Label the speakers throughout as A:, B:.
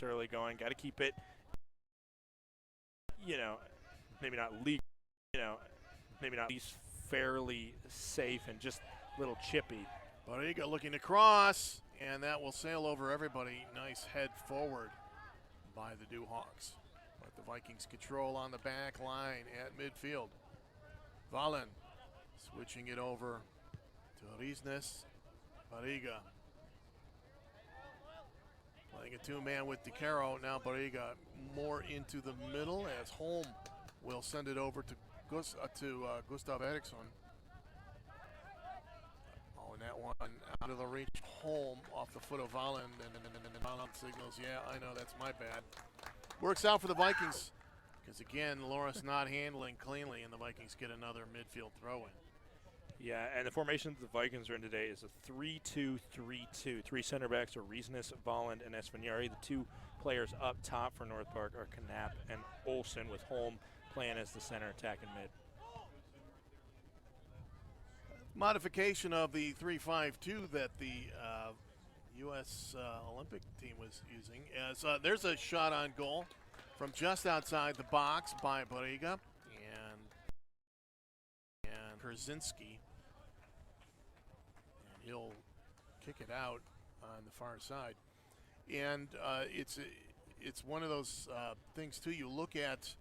A: necessarily going. Got to keep it, maybe not legal, maybe not least fairly safe and just a little chippy.
B: Bariga looking to cross, and that will sail over everybody. Nice head forward by the Duhawks. But the Vikings control on the back line at midfield. Valen switching it over to Riesnes. Bariga playing a two-man with DeCaro. Now Bariga more into the middle as Holm will send it over to Gustav Eriksson. Oh, and that one out of the reach. Holm off the foot of Valen, and Valen signals, yeah, I know, that's my bad. Works out for the Vikings, because again, Loras not handling cleanly, and the Vikings get another midfield throw-in.
A: Yeah, and the formation the Vikings are in today is a 3-2-3-2. Three center backs are Riesnes, Volland, and Esfanjari. The two players up top for North Park are Knapp and Olsen, with Holm playing as the center attacking mid.
B: Modification of the 3-5-2 that the U.S. Olympic team was using. As there's a shot on goal from just outside the box by Bariga and Krzinski. And he'll kick it out on the far side. And it's one of those things, too. You look at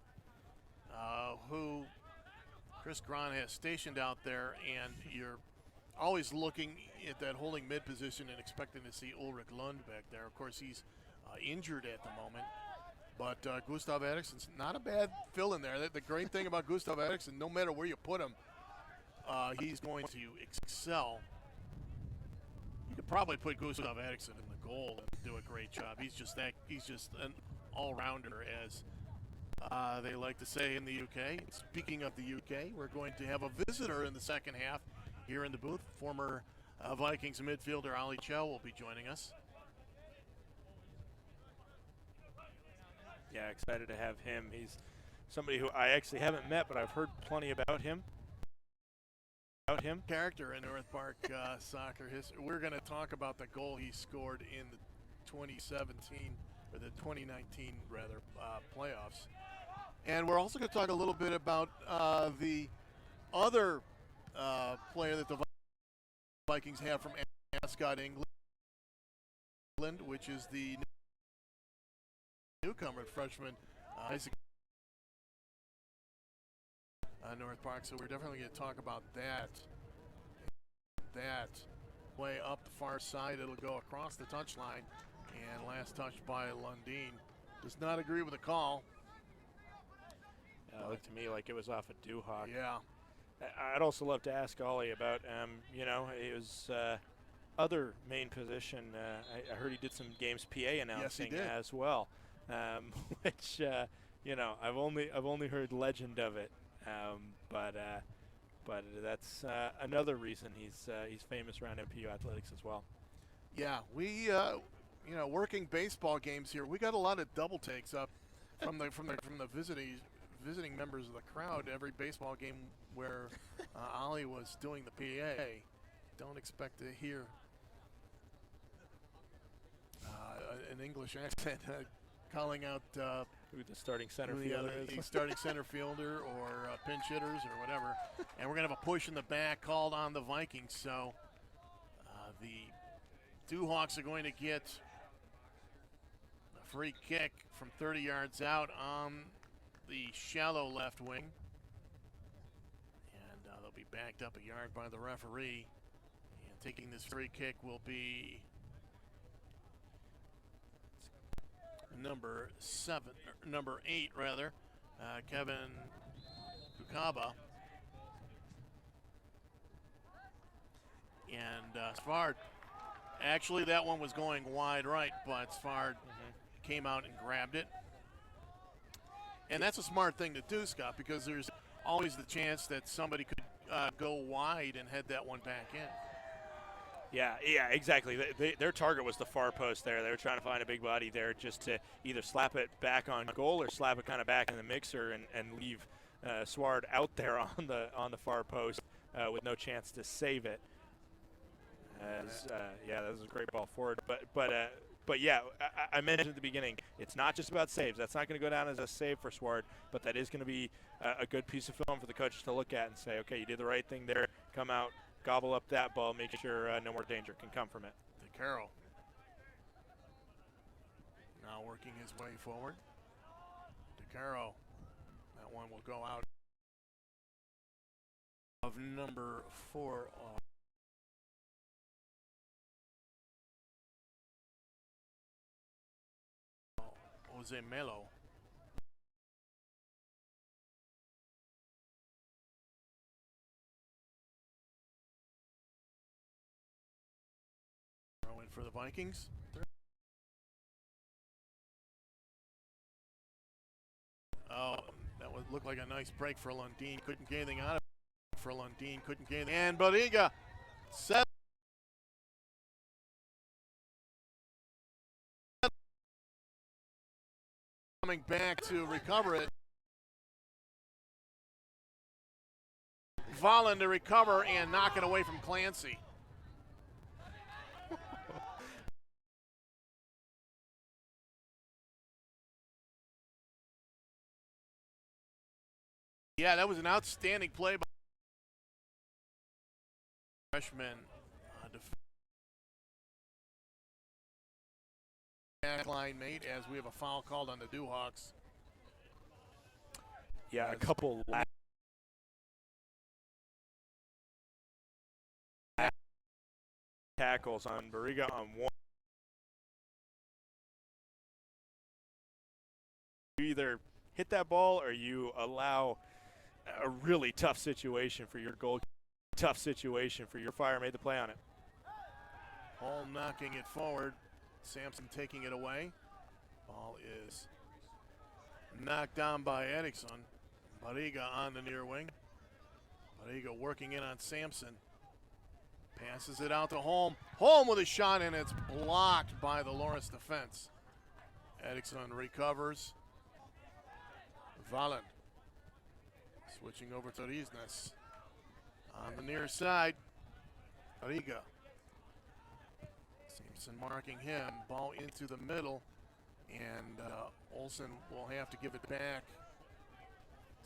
B: who Chris Grahn has stationed out there, and you're always looking at that holding mid position and expecting to see Ulrich Lund back there. Of course, he's injured at the moment, but Gustav Eriksson's not a bad fill in there. The great thing about Gustav Eriksson, no matter where you put him, he's going to excel. You could probably put Gustav Eriksson in the goal and do a great job. He's just an all-rounder, as they like to say in the UK. Speaking of the UK, we're going to have a visitor in the second half here in the booth. Former Vikings midfielder Ali Chow will be joining us.
A: Yeah, excited to have him. He's somebody who I actually haven't met, but I've heard plenty about him.
B: Character in North Park soccer history. We're going to talk about the goal he scored in the 2017, or the 2019 rather, playoffs. And we're also going to talk a little bit about the other player that the Vikings have from Ascot, England, which is the newcomer freshman Isaac North Park. So we're definitely going to talk about that. That play up the far side, it'll go across the touchline, and last touch by Lundin. Does not agree with the call.
A: Looked to me like it was off a Duhawk.
B: Yeah.
A: I'd also love to ask Ollie about, his other main position. I heard he did some games PA announcing as well, which I've only heard legend of it, but that's another reason he's famous around MPU athletics as well.
B: Yeah, we working baseball games here. We got a lot of double takes up from the visiting members of the crowd. Every baseball game where Ollie was doing the PA, don't expect to hear an English accent calling out
A: who the starting center fielder is.
B: Starting center fielder or pinch hitters or whatever. And we're going to have a push in the back called on the Vikings. So the Duhawks are going to get a free kick from 30 yards out on the shallow left wing. And they'll be backed up a yard by the referee. And taking this free kick will be number 8 rather, Kevin Kukaba. And Svard, actually that one was going wide right, but Svard came out and grabbed it. And that's a smart thing to do, Scott, because there's always the chance that somebody could go wide and head that one back in.
A: Yeah, exactly. Their target was the far post there. They were trying to find a big body there just to either slap it back on goal or slap it kind of back in the mixer and leave Sward out there on the far post with no chance to save it. That was a great ball forward. But But yeah, I mentioned at the beginning, it's not just about saves. That's not going to go down as a save for Swart, but that is going to be a good piece of film for the coaches to look at and say, okay, you did the right thing there. Come out, gobble up that ball, make sure no more danger can come from it.
B: DeCaro now working his way forward. DeCaro, that one will go out of number 4. Jose Melo. Throw in for the Vikings. Oh, that would look like a nice break for Lundin. Couldn't get anything out of it for Lundin. Couldn't get anything. And Bariga set. Coming back to recover it. Volin to recover and knock it away from Clancy. Yeah, that was an outstanding play by freshman. Backline mate, as we have a foul called on the Dewhawks.
A: Yeah, a couple tackles on Bariga on one. You either hit that ball or you allow a really tough situation for your goal. Tough situation for your fire. Made the play on it.
B: Holm knocking it forward. Sampson taking it away. Ball is knocked down by Eriksson. Bariga on the near wing. Bariga working in on Sampson. Passes it out to Holm. Holm with a shot, and it's blocked by the Loras defense. Eriksson recovers. Valen switching over to Riesnes. On the near side, Bariga. Sampson marking him. Ball into the middle, and Olsen will have to give it back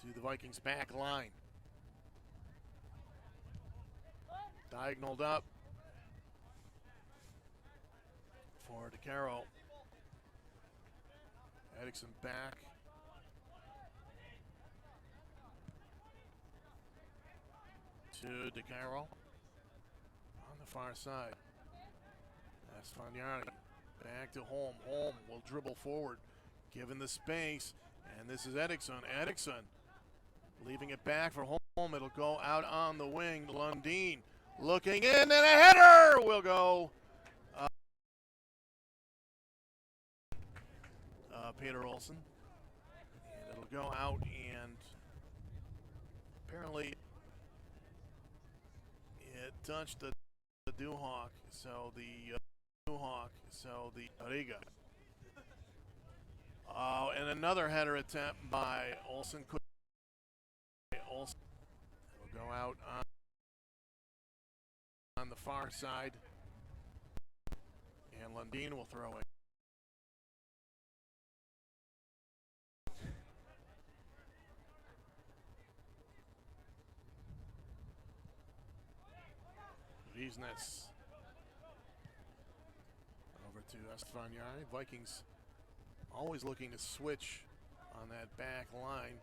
B: to the Vikings back line. Diagonaled up for DeCaro. Eriksson back. To DeCaro on the far side. Esfagnani back to Holm. Holm will dribble forward, given the space, and this is Eriksson. Eriksson leaving it back for Holm. It'll go out on the wing. Lundin looking in, and a header will go. Peter Olsen. And it'll go out, and apparently it touched the Dewhawk, so the Riga. Oh, and another header attempt by Olsen. Olsen will go out on the far side, and Lundin will throw it. Riesnes over to Esfagnani. Vikings always looking to switch on that back line.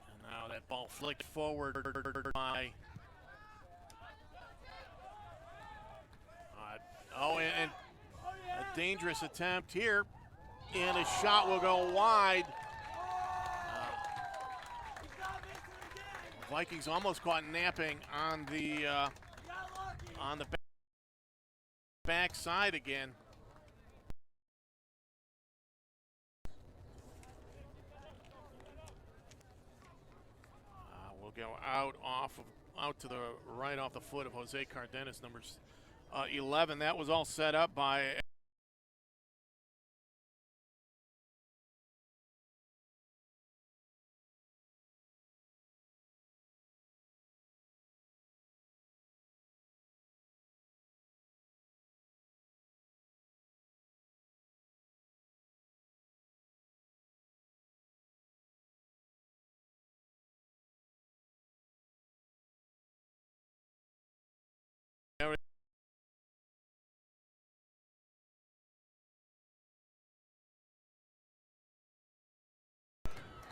B: And now that ball flicked forward by and a dangerous attempt here, and a shot will go wide. Vikings almost caught napping on the back side again. We'll go out to the right off the foot of Jose Cardenas, numbers 11. That was all set up by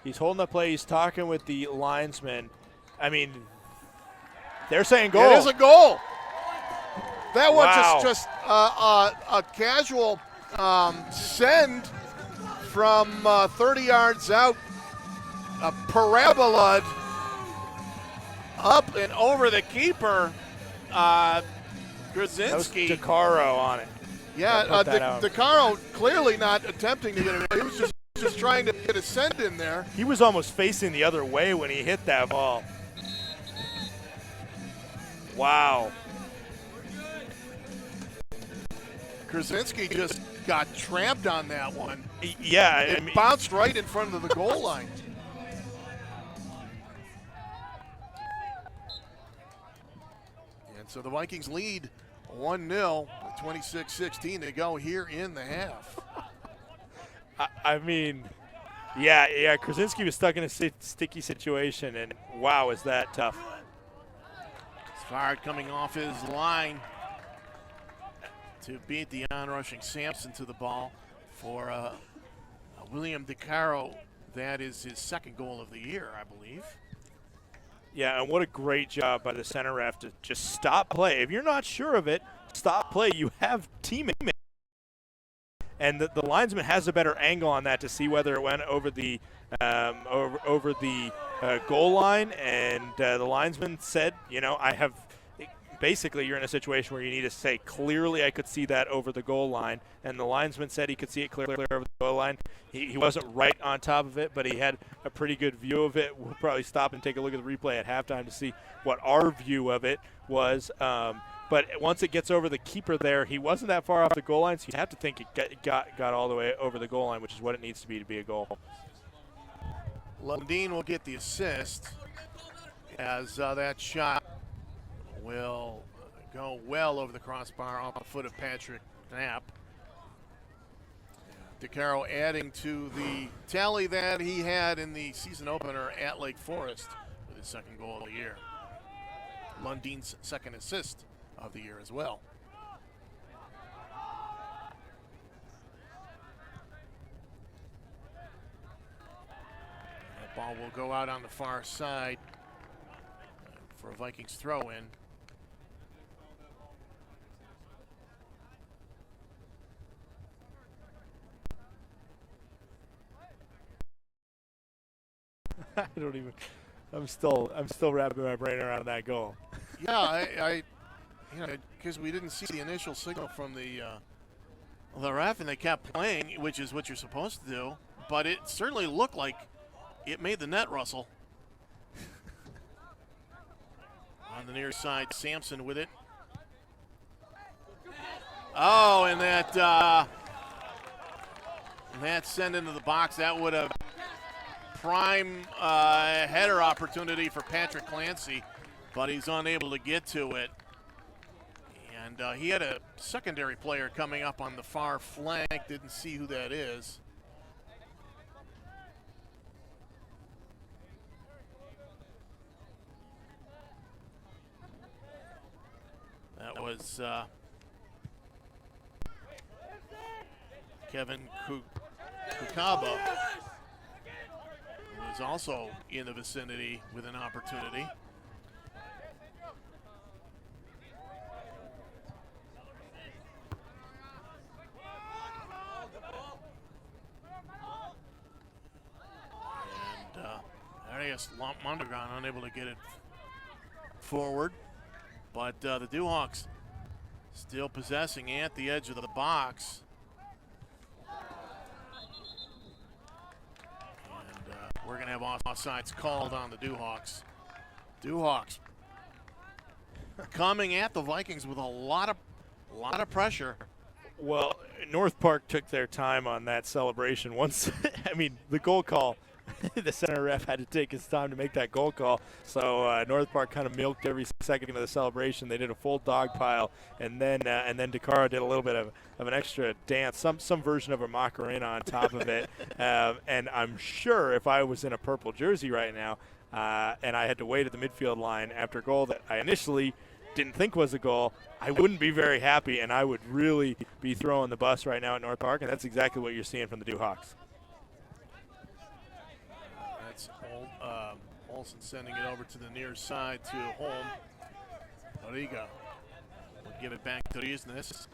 A: He's holding the play. He's talking with the linesman. I mean, they're saying goal.
B: It is a goal. That was
A: Wow.
B: just a casual send from 30 yards out. A parabola up and over the keeper. Krasinski.
A: That was DeCaro on it.
B: Yeah, DeCaro clearly not attempting to get it. He was just trying to get a send in there.
A: He was almost facing the other way when he hit that ball. Wow.
B: Krasinski just got tramped on that one.
A: Yeah.
B: It bounced right in front of the goal line. And so the Vikings lead 1-0 with 26-16 to go here in the half.
A: I mean, yeah, Krasinski was stuck in a sticky situation, and wow, is that tough.
B: Fired coming off his line to beat the on-rushing Sampson to the ball for William DeCaro. That is his second goal of the year, I believe.
A: Yeah, and what a great job by the center ref to just stop play. If you're not sure of it, stop play. You have teammates. And the linesman has a better angle on that to see whether it went over the goal line. And the linesman said, basically you're in a situation where you need to say, clearly I could see that over the goal line. And the linesman said he could see it clearly over the goal line. He wasn't right on top of it, but he had a pretty good view of it. We'll probably stop and take a look at the replay at halftime to see what our view of it was. But once it gets over the keeper there, he wasn't that far off the goal line, so you have to think it got all the way over the goal line, which is what it needs to be a goal.
B: Lundin will get the assist as that shot will go well over the crossbar off the foot of Patrick Knapp. DeCaro adding to the tally that he had in the season opener at Lake Forest with his second goal of the year. Lundin's second assist of the year as well. That ball will go out on the far side for a Vikings throw-in.
A: I'm still wrapping my brain around that goal.
B: Yeah, because we didn't see the initial signal from the ref, and they kept playing, which is what you're supposed to do. But it certainly looked like it made the net rustle. On the near side, Sampson with it. Oh, and that send into the box, that would have prime header opportunity for Patrick Clancy, but he's unable to get to it. And he had a secondary player coming up on the far flank. Didn't see who that is. That was Kevin Kukaba, who was also in the vicinity with an opportunity. Mondragon unable to get it forward, but the Dewhawks still possessing at the edge of the box. And we're going to have offsides called on the Dewhawks. Dewhawks coming at the Vikings with a lot of pressure.
A: Well, North Park took their time on that celebration. Once, the goal call. The center ref had to take his time to make that goal call. So North Park kind of milked every second of the celebration. They did a full dog pile, and then DeCaro did a little bit of an extra dance, some version of a Macarena on top of it. And I'm sure if I was in a purple jersey right now and I had to wait at the midfield line after a goal that I initially didn't think was a goal, I wouldn't be very happy, and I would really be throwing the bus right now at North Park, and that's exactly what you're seeing from the Duhawks.
B: That's Olsen sending it over to the near side to Holm. Origa will give it back to Riesnes.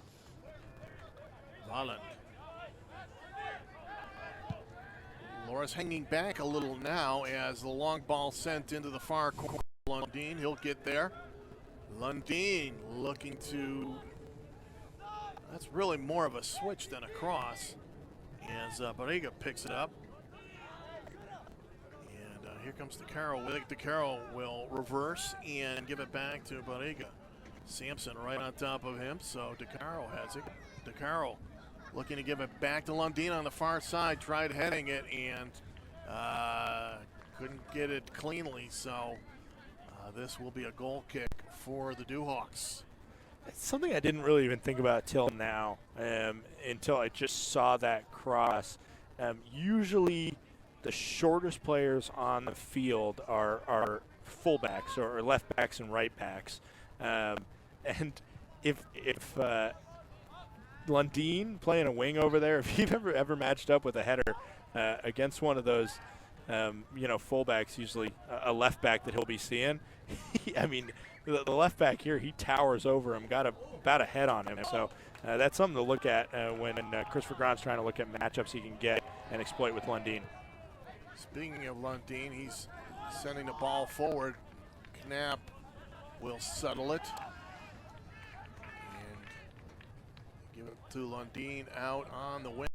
B: Holland. Loras hanging back a little now as the long ball sent into the far corner. Lundin, he'll get there. Lundin looking to, that's really more of a switch than a cross as Barriga picks it up. And here comes DeCaro. DeCaro will reverse and give it back to Barriga. Sampson right on top of him, so DeCaro has it. DeCaro looking to give it back to Lundin on the far side, tried heading it and couldn't get it cleanly, so this will be a goal kick for the Duhawks.
A: It's something I didn't really even think about till now, until I just saw that cross. Usually the shortest players on the field are fullbacks or left backs and right backs. And if Lundin playing a wing over there, if you've ever matched up with a header against one of those, fullbacks, usually a left back that he'll be seeing, I mean, the left back here, he towers over him, got about a head on him. So that's something to look at when Christopher Grant's trying to look at matchups he can get and exploit with Lundin.
B: Speaking of Lundin, he's sending the ball forward. Knapp will settle it. And give it to Lundin out on the wing.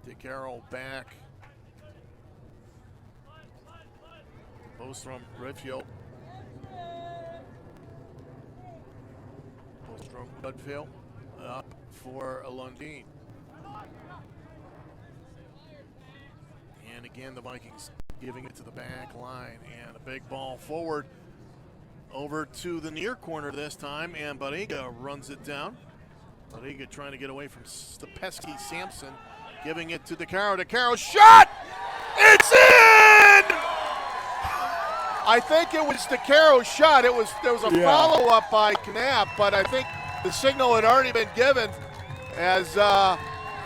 B: DeCaro back. Post from Redfield. Post from Redfield. Up for Lundin. And again, the Vikings giving it to the back line. And a big ball forward over to the near corner this time. And Barriga runs it down. Barriga trying to get away from the pesky Sampson. Giving it to DeCaro. DeCaro shot! It's in! I think it was DeCaro's shot. There was a follow-up by Knapp, but I think the signal had already been given as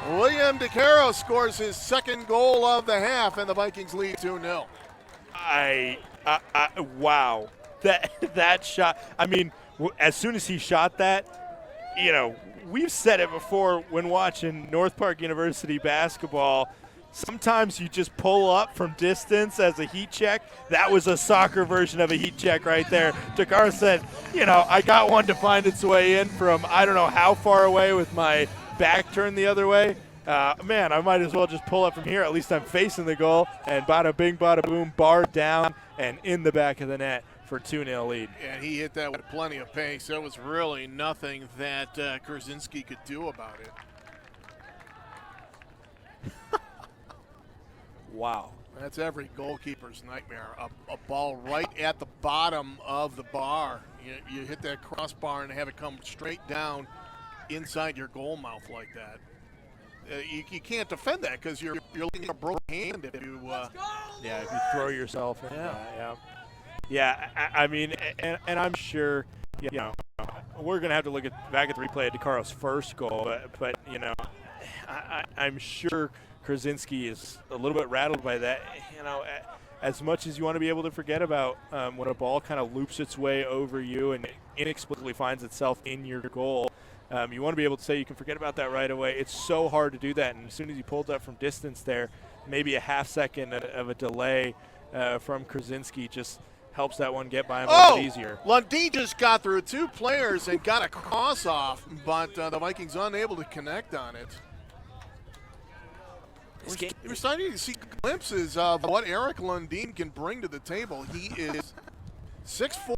B: William DeCaro scores his second goal of the half, and the Vikings lead 2-0.
A: Wow. That shot. I mean, as soon as he shot that, we've said it before when watching North Park University basketball. Sometimes you just pull up from distance as a heat check. That was a soccer version of a heat check right there. DeCaro said, I got one to find its way in from I don't know how far away with my back turned the other way. Man, I might as well just pull up from here. At least I'm facing the goal. And bada bing, bada boom, bar down and in the back of the net for 2-0 lead.
B: And he hit that with plenty of pace. There was really nothing that Kurzinski could do about it.
A: Wow.
B: That's every goalkeeper's nightmare. A ball right at the bottom of the bar. You hit that crossbar and have it come straight down inside your goal mouth like that. You can't defend that because you're looking at a broken hand if you
A: if you throw yourself in. Yeah, I mean, and I'm sure, we're going to have to look back at the replay of DeCaro's first goal, but I'm sure Krasinski is a little bit rattled by that. As much as you want to be able to forget about when a ball kind of loops its way over you and inexplicably finds itself in your goal, you want to be able to say you can forget about that right away. It's so hard to do that, and as soon as he pulled up from distance there, maybe a half second of a delay from Krasinski just helps that one get by him a little bit easier.
B: Lundin just got through two players and got a cross off, but the Vikings unable to connect on it. We're starting to see glimpses of what Eric Lundin can bring to the table. He is 6'4".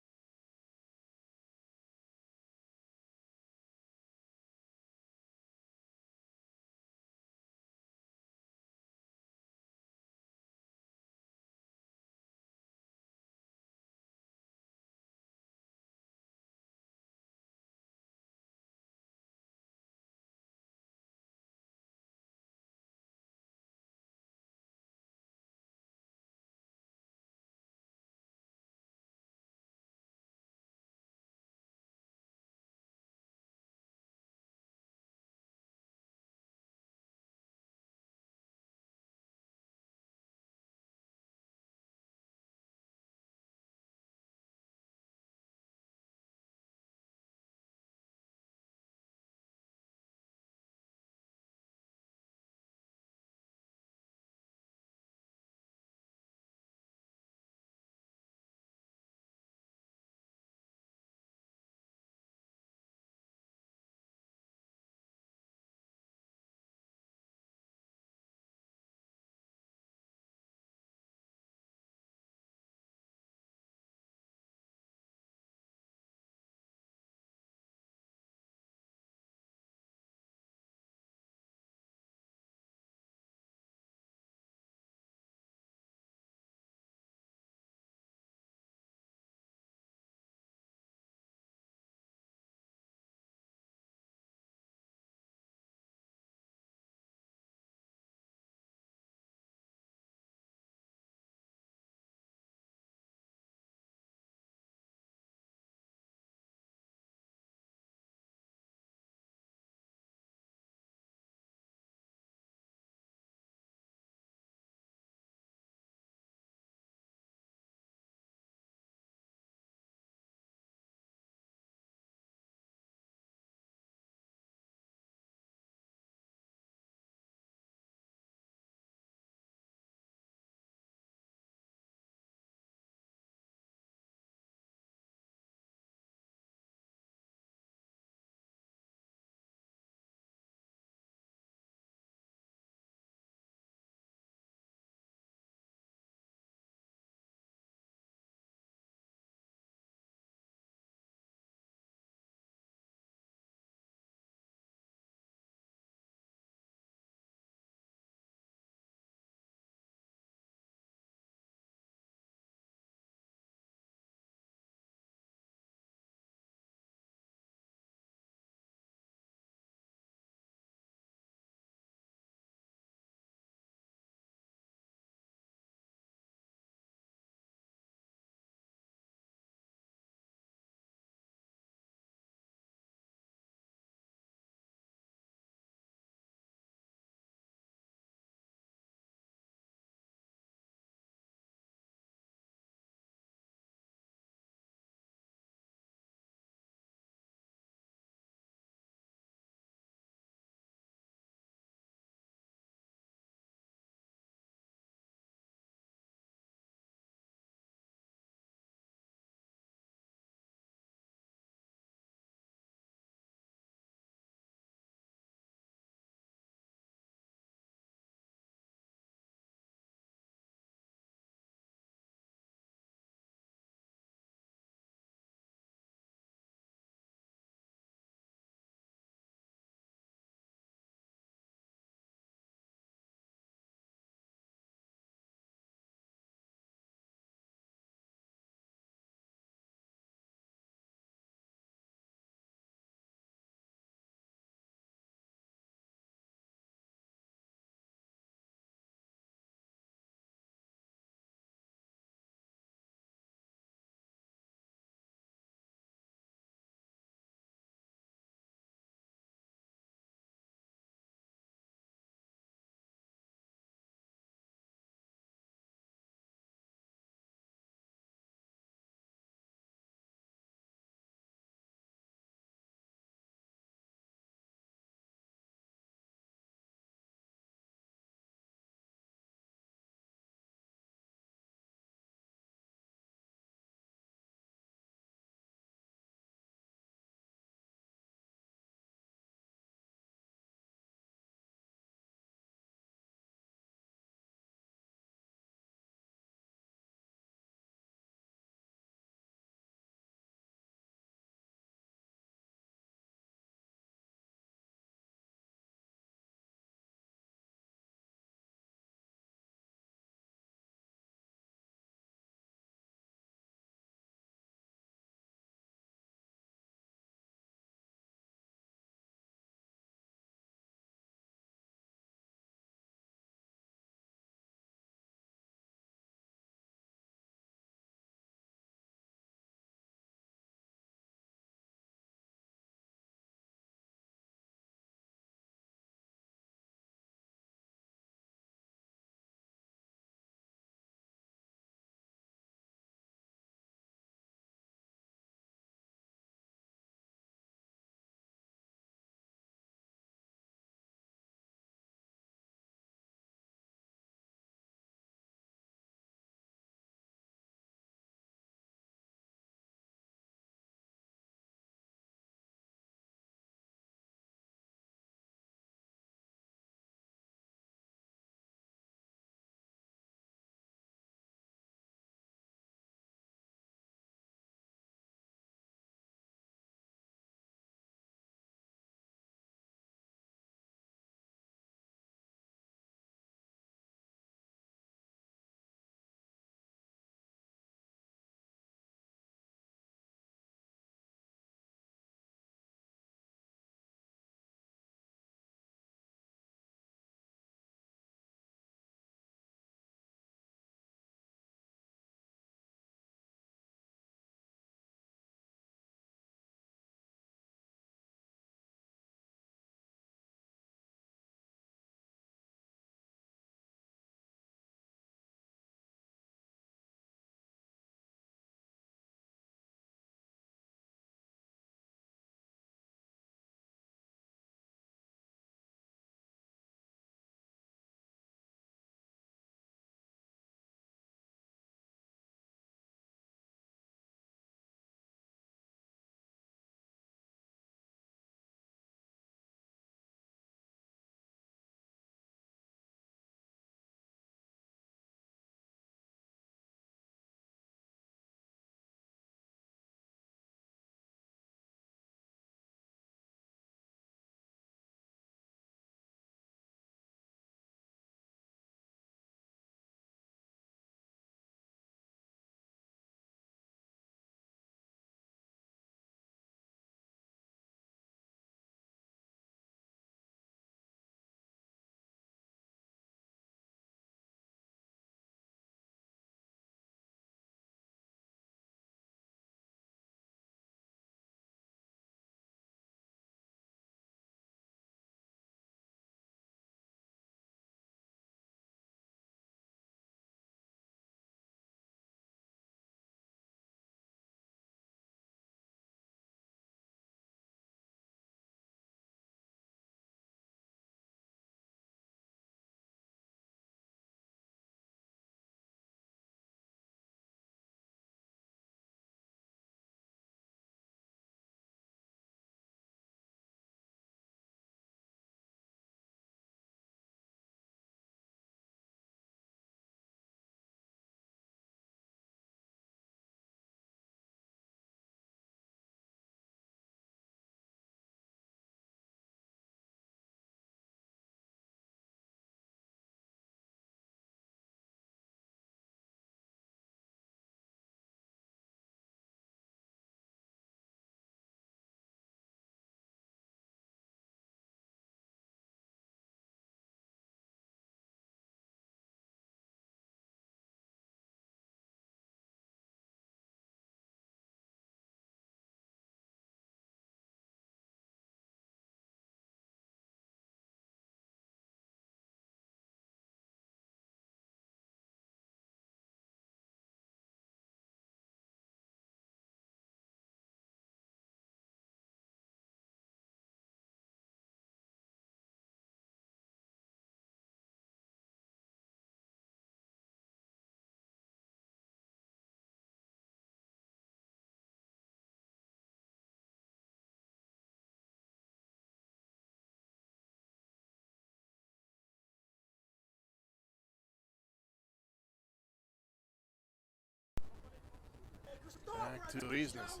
B: Back to Isnes.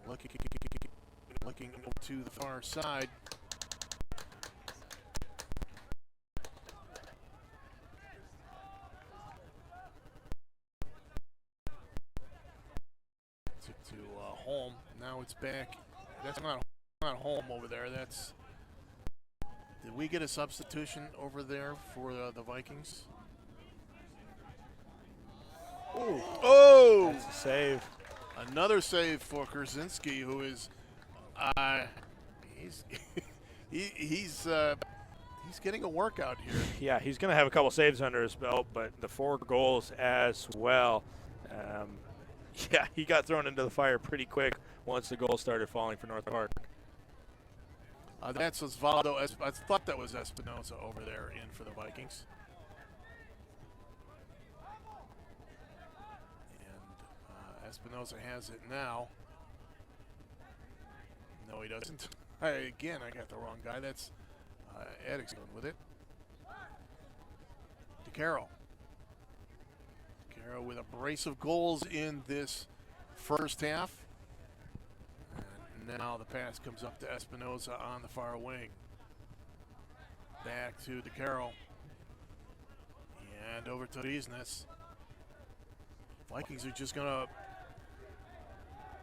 B: Looking to the far side. To home. Now it's back. That's not home over there. That's. Did we get a substitution over there for the Vikings? Oh!
A: That's a save.
B: Another save for Krasinski, who is he's getting a workout here.
A: Yeah, he's going to have a couple saves under his belt, but the 4 goals as well. Yeah, he got thrown into the fire pretty quick once the goals started falling for North Park.
B: That's Osvaldo. I thought that was Espinoza over there in for the Vikings. And Espinoza has it now. No, he doesn't. Again, I got the wrong guy. That's Addicts going with it. DeCaro. DeCaro with a brace of goals in this first half. And now the pass comes up to Espinoza on the far wing. Back to DeCaro. And over to Isnes. Vikings are just going to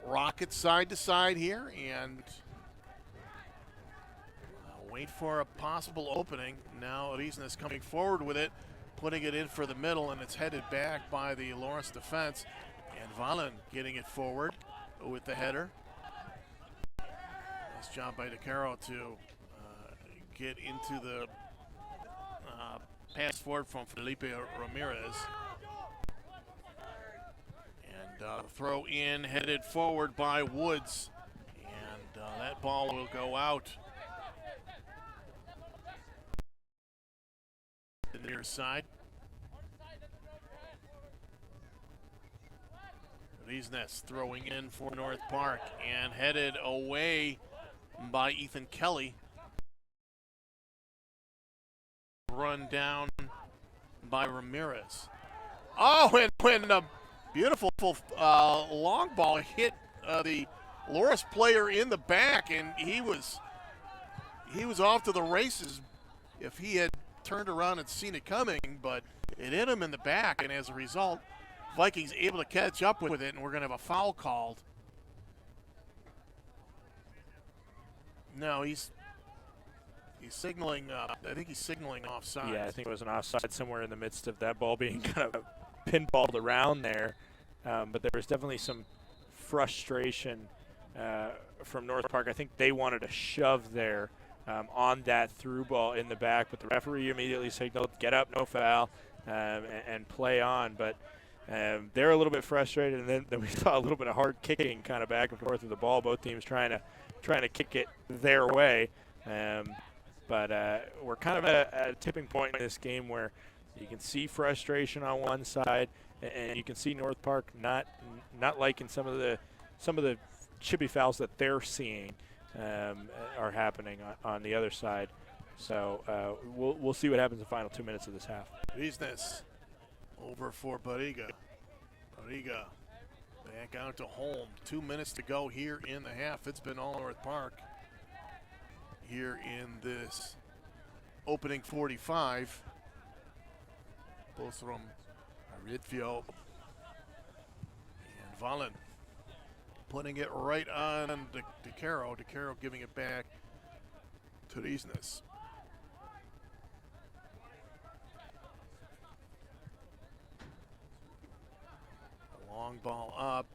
B: rock it side to side here and wait for a possible opening. Now Isnes coming forward with it, putting it in for the middle, and it's headed back by the Loras defense. And Valen getting it forward with the header. Nice job by DeCaro to get into the pass forward from Felipe Ramirez. And throw in headed forward by Woods. And that ball will go out. The near side. Isnes throwing in for North Park and headed away by Ethan Kelly. Run down by Ramirez. Oh, and when a beautiful long ball hit the Loras player in the back, and he was off to the races if he had turned around and seen it coming, but it hit him in the back, and as a result, Vikings able to catch up with it, and we're going to have a foul called. No, he's signaling. I think he's signaling offside.
A: Yeah, I think it was an offside somewhere in the midst of that ball being kind of pinballed around there. But there was definitely some frustration from North Park. I think they wanted a shove there on that through ball in the back, but the referee immediately signaled, get up, no foul, and play on. But they're a little bit frustrated, and then we saw a little bit of hard kicking kind of back and forth with the ball, both teams trying to kick it their way. But we're kind of at a tipping point in this game where you can see frustration on one side, and you can see North Park not liking some of the chippy fouls that they're seeing are happening on the other side. So we'll see what happens in the final 2 minutes of this half.
B: Isnes over for Barriga. Barriga back out to Holm. 2 minutes to go here in the half. It's been all North Park here in this opening 45. Both from Ridfio and Valen putting it right on DeCaro. DeCaro giving it back to Isnes. Long ball up.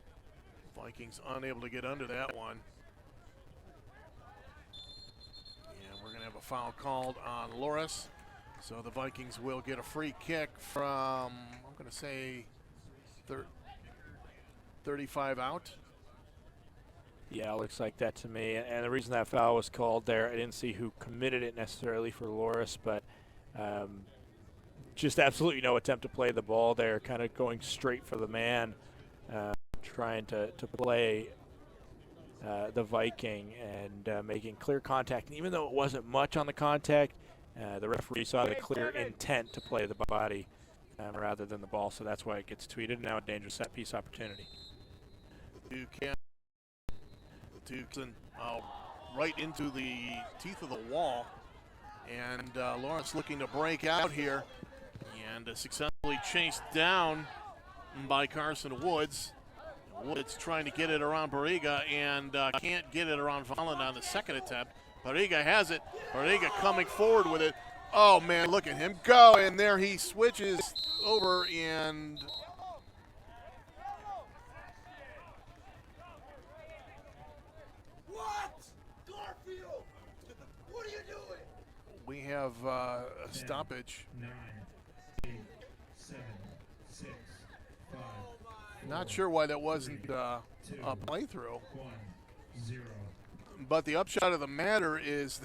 B: Vikings unable to get under that one. And we're going to have a foul called on Loras. So the Vikings will get a free kick from, I'm going to say, 35 out.
A: Yeah, it looks like that to me. And the reason that foul was called there, I didn't see who committed it necessarily for Loras, but just absolutely no attempt to play the ball there, kind of going straight for the man, trying to play the Viking and making clear contact. And even though it wasn't much on the contact, the referee saw the clear intent to play the body rather than the ball, so that's why it gets tweeted. Now a dangerous set piece opportunity.
B: Right into the teeth of the wall, and Loras looking to break out here, and successfully chased down by Carson Woods. Woods trying to get it around Barriga and can't get it around Volland on the second attempt. Barriga has it. Barriga coming forward with it. Oh, man, look at him go. And there he switches over and what? Garfield, what are you doing? We have a stoppage. 9, 8, 7, 6, 5. Not sure why that wasn't a playthrough. 1, 0. But the upshot of the matter is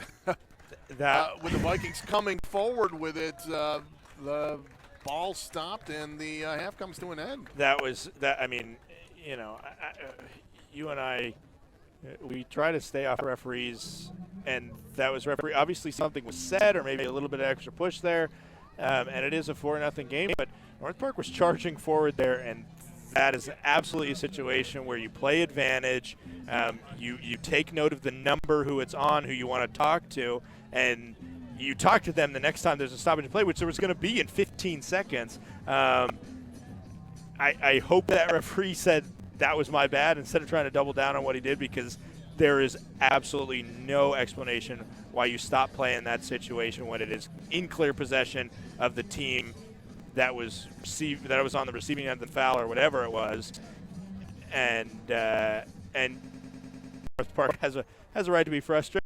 B: that with the Vikings coming forward with it, the ball stopped and the half comes to an end.
A: I mean, you know, you and I, we try to stay off referees, and that was referee. Obviously, something was said, or maybe a little bit of extra push there, and it is a 4-0 game. But North Park was charging forward there, and that is absolutely a situation where you play advantage. You take note of the number who it's on, who you want to talk to, and you talk to them the next time there's a stoppage in play, which there was going to be in 15 seconds. I hope that referee said that was my bad instead of trying to double down on what he did, because there is absolutely no explanation why you stop playing that situation when it is in clear possession of the team that was on the receiving end of the foul or whatever it was, and North Park has a right to be frustrated.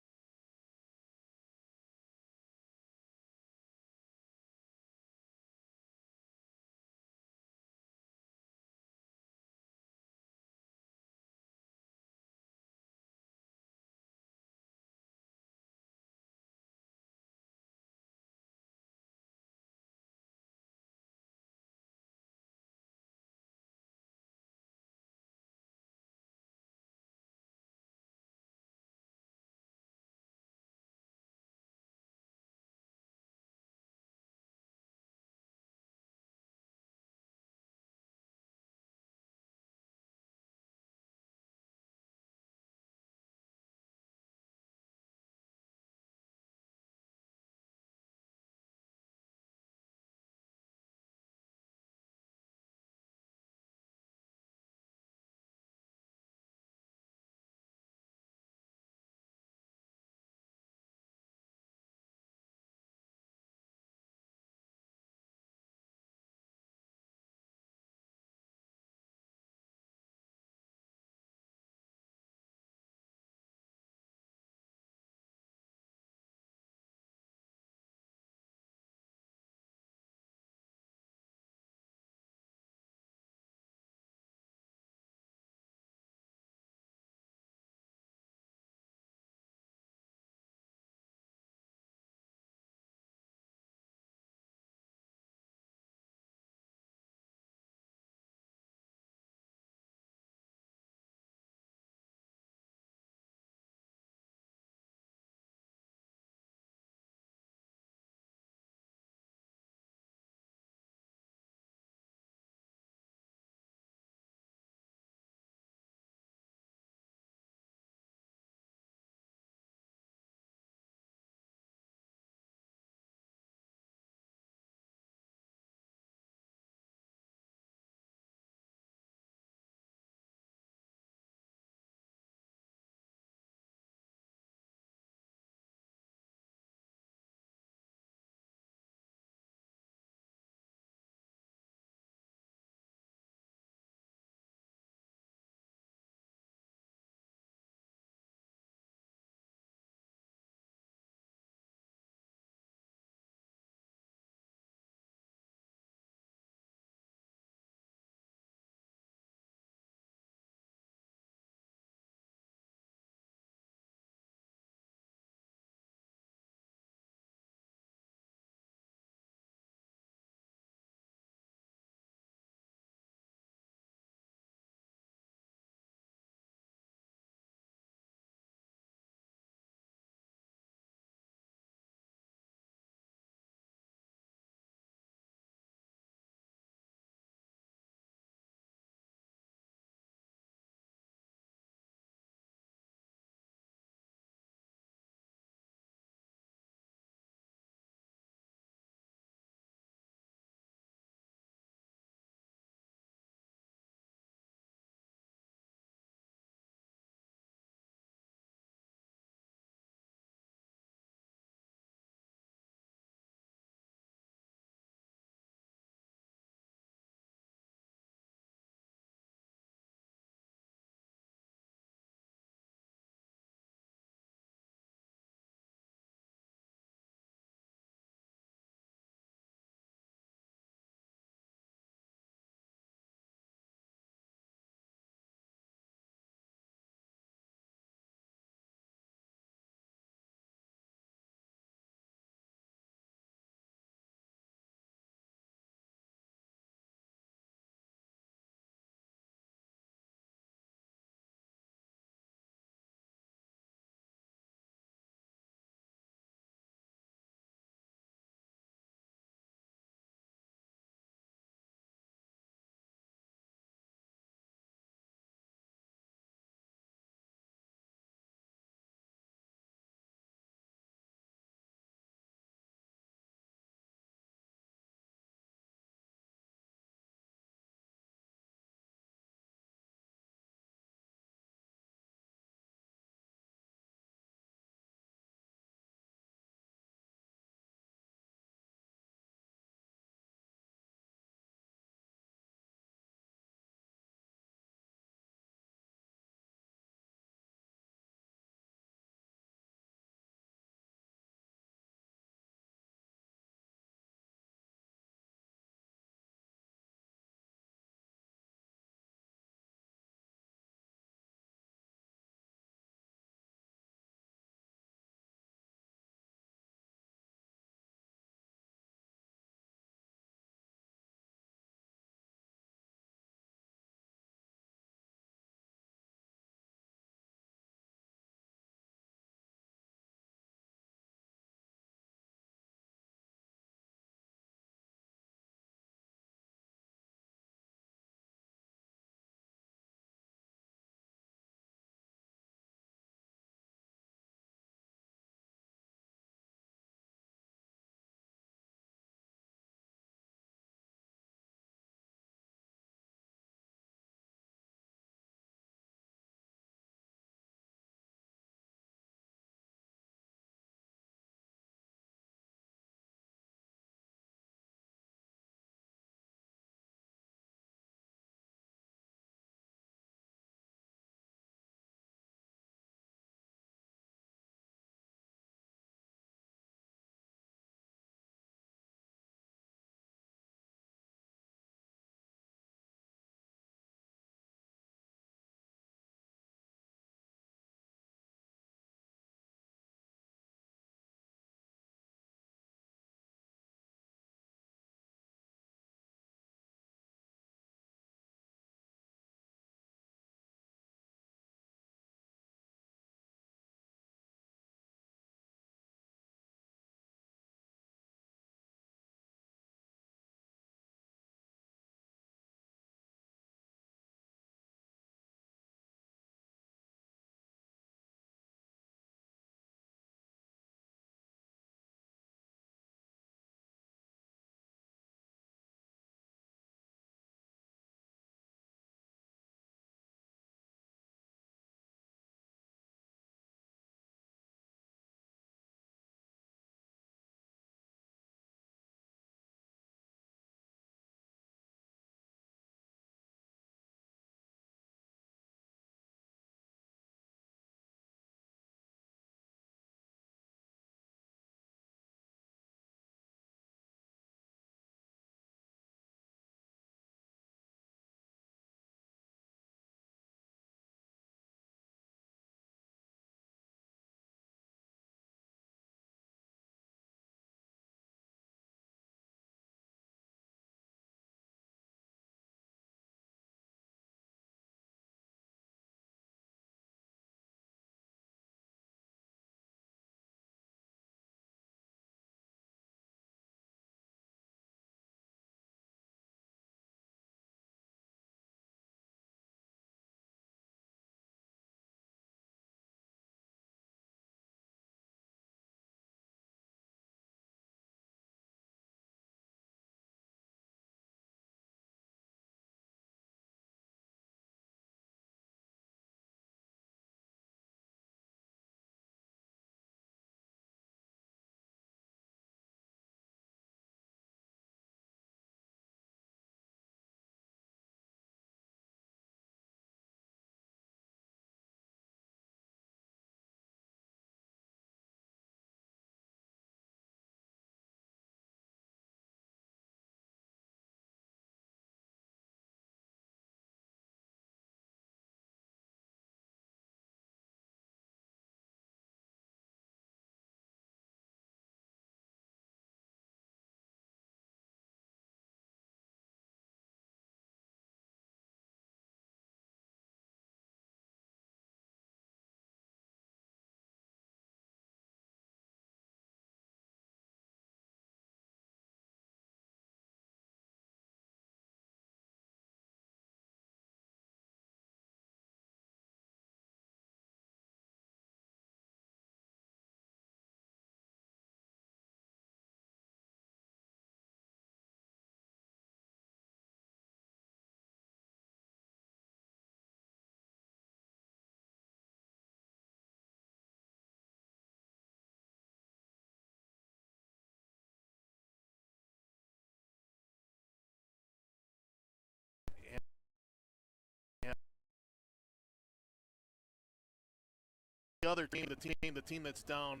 B: other team, the team that's down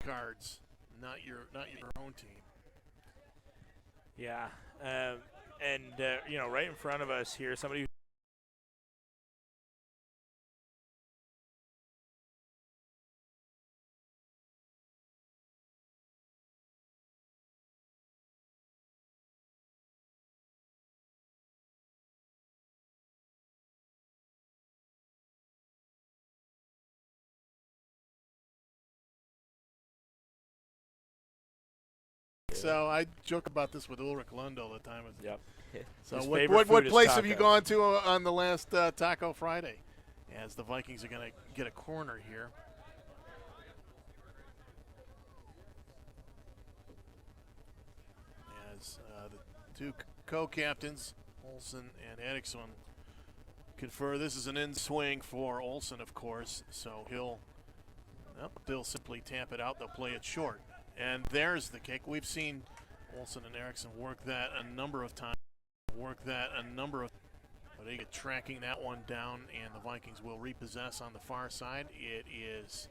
B: cards, not your own team.
A: Yeah, you know, right in front of us here, somebody.
B: So I joke about this with Ulrich Lund all the time.
A: Yep.
B: So what place have you gone to on the last Taco Friday? As the Vikings are going to get a corner here. As the two co-captains, Olsen and Eriksson, confer. This is an in-swing for Olsen, of course, so they'll simply tap it out. They'll play it short. And there's the kick. We've seen Olsen and Eriksson work that a number of times. But they get tracking that one down, and the Vikings will repossess on the far side. It is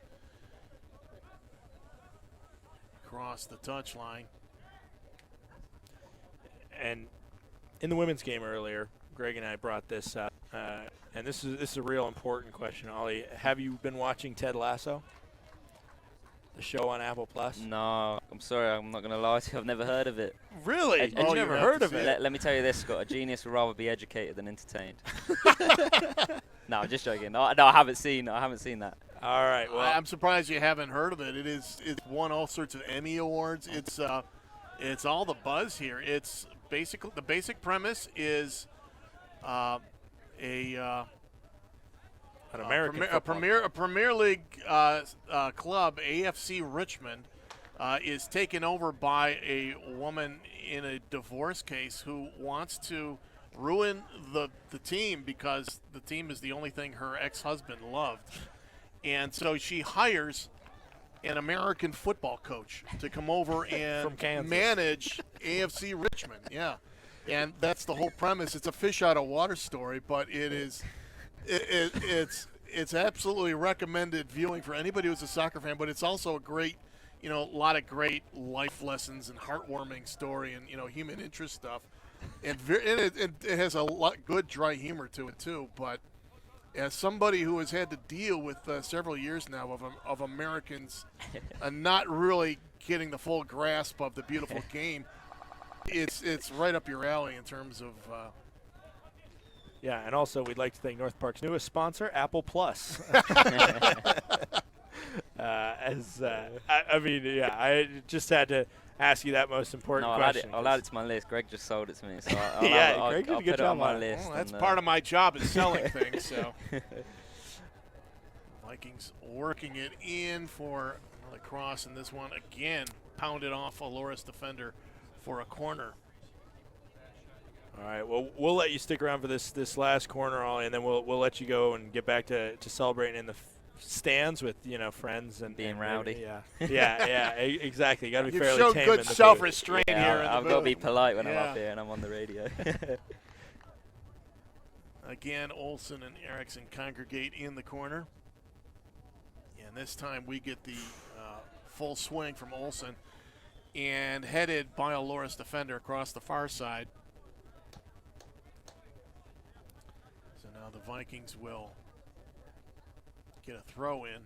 B: across the touchline.
A: And in the women's game earlier, Greg and I brought this up, and this is a real important question, Ollie. Have you been watching Ted Lasso? The show on Apple Plus?
C: No, I'm sorry, I'm not going to lie to you. I've never heard of it.
A: Really? You've never heard of it?
C: Let me tell you this, Scott. A genius would rather be educated than entertained. No, I'm just joking. No, I haven't seen that.
A: All right. Well,
B: I'm surprised you haven't heard of it. It's won all sorts of Emmy awards. It's all the buzz here. It's basically the basic premise is
A: an American
B: a Premier League club, AFC Richmond, is taken over by a woman in a divorce case who wants to ruin the team because the team is the only thing her ex-husband loved. And so she hires an American football coach to come over and manage AFC Richmond. Yeah. And that's the whole premise. It's a fish out of water story, but it is it's absolutely recommended viewing for anybody who's a soccer fan, but it's also a great, a lot of great life lessons and heartwarming story and, human interest stuff. And it has a lot good dry humor to it too, but as somebody who has had to deal with several years now of Americans not really getting the full grasp of the beautiful game, it's right up your alley in terms of
A: yeah, and also we'd like to thank North Park's newest sponsor, Apple Plus. I just had to ask you that most important question.
C: I'll add it to my list. Greg just sold it to me, so
A: Greg did a good
C: put it
A: job
C: on my list.
B: Well, that's part of my job is selling things. So Vikings working it in for another cross, and this one again pounded off a Loras defender for a corner.
A: All right. Well, we'll let you stick around for this last corner, Ollie, and then we'll let you go and get back to celebrating in the stands with friends and
C: being rowdy.
A: Yeah, exactly. You got to be
B: You've
A: fairly
B: shown
A: tame.
B: good self-restraint here.
C: I've got to be polite when I'm up here and I'm on the radio.
B: Again, Olsen and Eriksson congregate in the corner, and this time we get the full swing from Olsen, and headed by a Loras defender across the far side. So now the Vikings will get a throw in.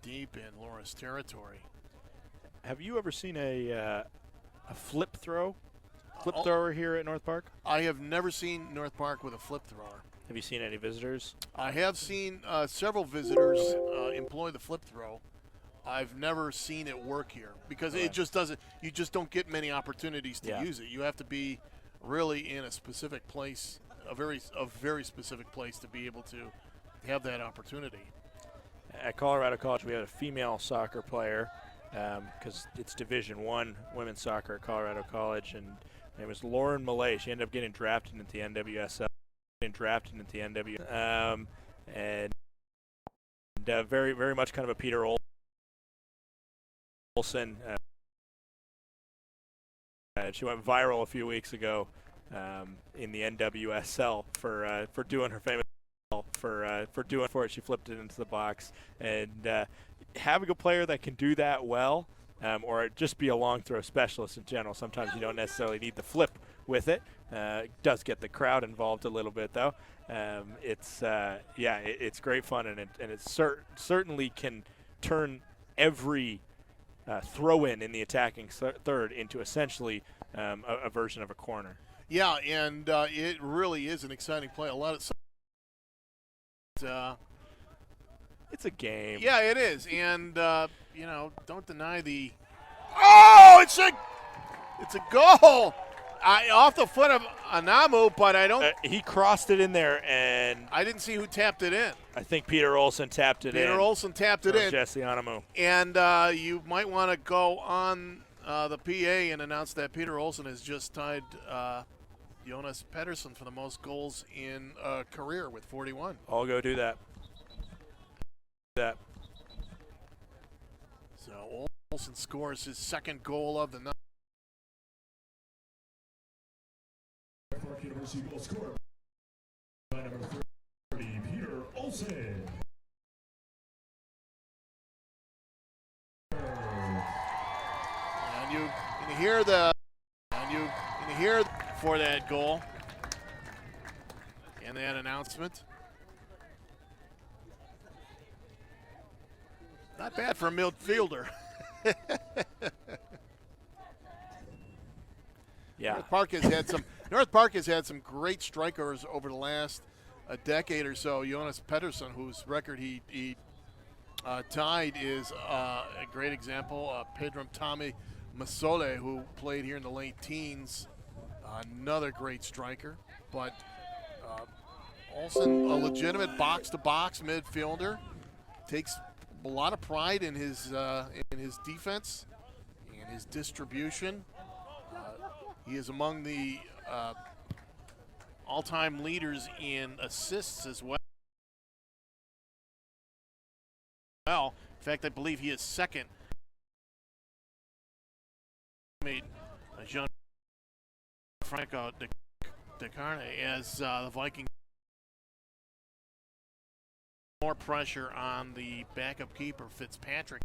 B: deep in Loras territory.
A: Have you ever seen a flip thrower here at North Park?
B: I have never seen North Park with a flip thrower.
A: Have you seen any visitors?
B: I have seen several visitors employ the flip throw. I've never seen it work here because it just doesn't. You just don't get many opportunities to use it. You have to be really in a specific place, a very specific place to be able to have that opportunity.
A: At Colorado College, we had a female soccer player because it's Division I women's soccer at Colorado College, and it was Lauren Millay. She ended up getting drafted into the NWSL. And very, very much kind of a Peter Olson. She went viral a few weeks ago in the NWSL for doing her famous for doing for it. She flipped it into the box, and having a player that can do that well, or just be a long throw specialist in general. Sometimes you don't necessarily need the flip with it. It does get the crowd involved a little bit, though. It's great fun, and it certainly can turn every throw-in in the attacking third into essentially a version of a corner.
B: Yeah, and it really is an exciting play.
A: It's a game.
B: Yeah, it is, and don't deny the. Oh, it's a goal. Off the foot of Anamu, but I don't.
A: He crossed it in there, and
B: I didn't see who tapped it in.
A: I think Peter Olson tapped it in.
B: Peter Olson tapped it in.
A: Jesse Anamu.
B: And you might want to go on the PA and announce that Peter Olson has just tied Jonas Pettersson for the most goals in a career with 41.
A: I'll go do that.
B: So Olson scores his second goal of the night.
D: University goal scorer by number 30, Peter Olson.
B: And you hear for that goal and that announcement. Not bad for a midfielder.
A: Yeah.
B: North Park has had some great strikers over the last decade or so. Jonas Pettersson, whose record he tied, is a great example. Pedram Tommy Masole, who played here in the late teens, another great striker. But Olson, a legitimate box-to-box midfielder, takes a lot of pride in his defense and his distribution. He is among the all-time leaders in assists as well. In fact, I believe he is second. Made Gianfranco De Carne as the Vikings more pressure on the backup keeper Fitzpatrick.